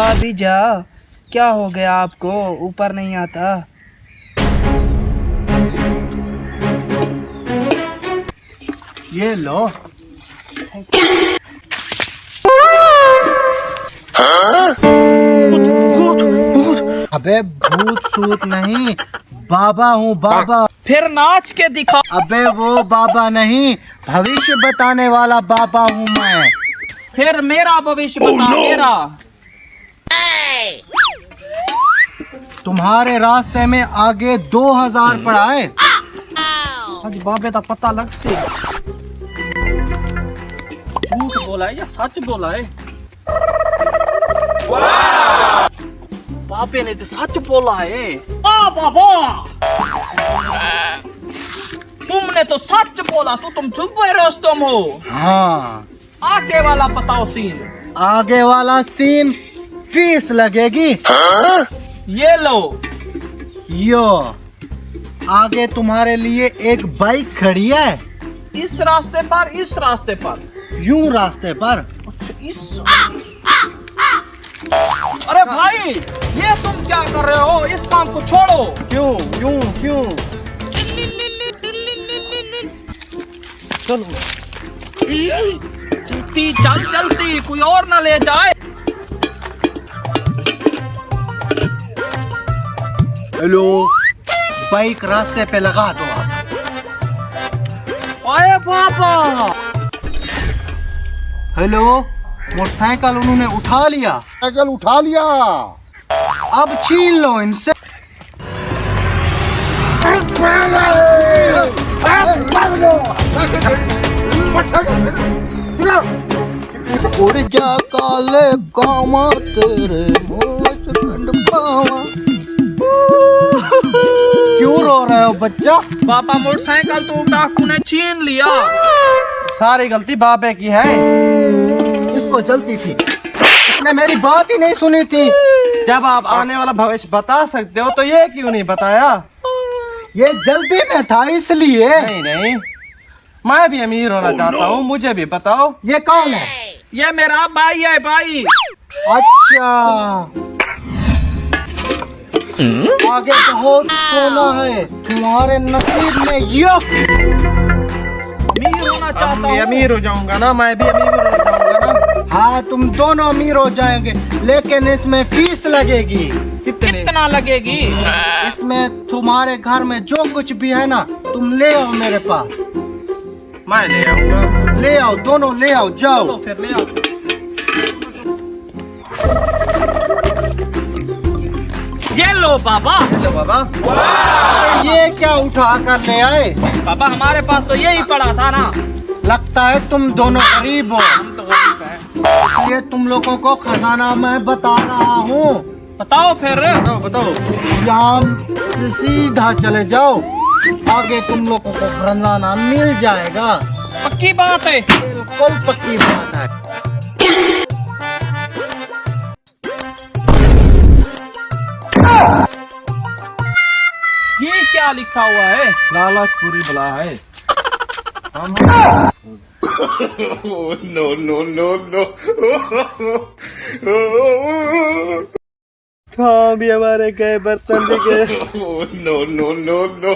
अभी जा, क्या हो गया आपको? ऊपर नहीं आता? ये लो। अबे भूत सूत नहीं, बाबा हूँ बाबा। फिर नाच के दिखा। अबे वो बाबा नहीं, भविष्य बताने वाला बाबा हूँ मैं। फिर मेरा भविष्य बता। मेरा तुम्हारे रास्ते में आगे 2000 पड़ा है। आज बाबे का पता लग से झूठ बोला है या सच बोला है? बाबे ने तो सच बोला है। बाबा, तुमने तो सच बोला। तुम चुप रुस्तम हो। हाँ, आगे वाला बताओ सीन। आगे वाला सीन फीस लगेगी। ये लो। यो, आगे तुम्हारे लिए एक बाइक खड़ी है। इस रास्ते पर, इस रास्ते पर, यूं रास्ते पर। इस अरे भाई, ये तुम क्या कर रहे हो? इस काम को छोड़ो। क्यों क्यों क्यों? चलो जल्दी चल, जल्दी, कोई और ना ले जाए। हेलो, बाइक रास्ते पे लगा दो आप। अरे बाबा, हेलो, मोटरसाइकिल उन्होंने उठा लिया। साइकिल उठा लिया, अब छीन लो इनसे। उड़ जा काले कामा तेरे मोच कंड पावा। क्यों रो रहे हो बच्चा? पापा, मोटरसाइकिल तो डाकू ने छीन लिया। सारी गलती बाबे की है। इसको जल्दी थी, इसने मेरी बात ही नहीं सुनी थी। जब आप आने वाला भविष्य बता सकते हो तो ये क्यों नहीं बताया? ये जल्दी में था इसलिए। नहीं नहीं, मैं भी अमीर होना चाहता हूँ, मुझे भी बताओ। ये कौन है? ये मेरा भाई है। भाई, अच्छा, आगे बहुत सोना है तुम्हारे नसीब में। ये अमीर होना चाहता मैं हूँ। अमीर हो जाऊंगा ना, मैं भी अमीर हो जाऊंगा ना। हाँ, तुम दोनों अमीर हो जाएंगे, लेकिन इसमें फीस लगेगी। कितना लगेगी? इसमें तुम्हारे घर में जो कुछ भी है ना, तुम ले आओ मेरे पास। मैं ले आऊंगा। ले आओ, दोनों ले आओ, जाओ। तो फिर ले आओ। ये लो बाबा। हेलो बाबा। ये क्या उठा कर ले आए? पापा, हमारे पास तो यही पड़ा था ना। लगता है तुम दोनों गरीब हो, हम तो गरीब हैं। इसलिए तुम लोगों को खजाना मैं बता रहा हूँ। बताओ फिर। बताओ बताओ। यहाँ से सीधा चले जाओ, आगे तुम लोगों को खजाना मिल जाएगा। पक्की बात है। बिल्कुल पक्की बात है। ये क्या लिखा हुआ है? लालच पूरी बला है। हम no, no, no, no. हाँ, भी हमारे गए बर्तन भी गए। no, no, no, no.